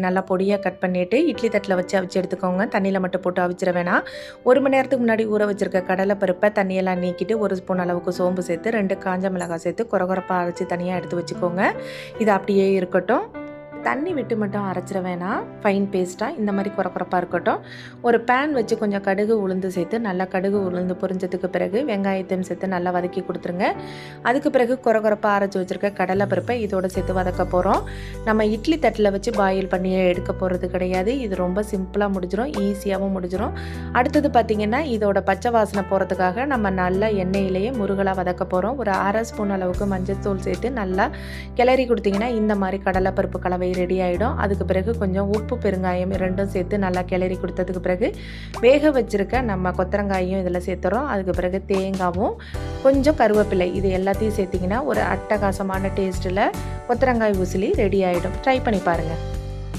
நல்லா பொடியாக கட் பண்ணிவிட்டு இட்லி தட்டில் வச்சு அவிச்சு எடுத்துக்கோங்க. தண்ணியில் மட்டும் போட்டு அவிச்சிட வேணாம். 1 மணி நேரத்துக்கு முன்னாடி ஊற வச்சுருக்க கடலைப்பருப்பை தண்ணியெல்லாம் நீக்கிட்டு 1 ஸ்பூன் அளவுக்கு சோம்பு சேர்த்து 2 காஞ்ச மிளகாய் சேர்த்து கொரகொரப்பாக அரைச்சி தனியாக எடுத்து வச்சுக்கோங்க. இது அப்படியே இருக்கட்டும். தண்ணி விட்டு மட்டும் அரைச்சிட வேணாம். ஃபைன் பேஸ்ட்டாக இந்த மாதிரி கொரகொரப்பாக இருக்கட்டும். ஒரு பேன் வச்சு கொஞ்சம் கடுகு உளுந்து சேர்த்து நல்லா கடுகு உளுந்து பொரிஞ்சதுக்கு பிறகு வெங்காயத்தையும் சேர்த்து நல்லா வதக்கி கொடுத்துருங்க. அதுக்கு பிறகு கொரகொரப்பாக அரைச்சி வச்சுருக்க கடலைப்பருப்பை இதோடு சேர்த்து வதக்க போகிறோம். நம்ம இட்லி தட்டில் வச்சு பாயில் பண்ணி எடுக்க போகிறது கிடையாது. இது ரொம்ப சிம்பிளாக முடிஞ்சிடும், ஈஸியாகவும் முடிஞ்சிடும். அடுத்தது பார்த்திங்கன்னா இதோட பச்சை வாசனை போகிறதுக்காக நம்ம நல்லா எண்ணெயிலேயே முருகலாக வதக்க போகிறோம். ஒரு 1/2 ஸ்பூன் அளவுக்கு மஞ்சள் தூள் சேர்த்து நல்லா கிளறி கொடுத்திங்கன்னா இந்த மாதிரி கடலைப்பருப்பு கலவை ரெடி ஆகிடும். அதுக்கு பிறகு கொஞ்சம் உப்பு பெருங்காயம் ரெண்டும் சேர்த்து நல்லா கிளறி கொடுத்ததுக்கு பிறகு வேக வச்சுருக்க நம்ம கொத்தரங்காயும் இதில் சேர்த்துறோம். அதுக்கு பிறகு தேங்காவும் கொஞ்சம் கருவேப்பிலை இது எல்லாத்தையும் சேர்த்திங்கன்னா ஒரு அட்டகாசமான டேஸ்ட்டில் கொத்தரங்காய் உசிலி ரெடி ஆகிடும். ட்ரை பண்ணி பாருங்கள்.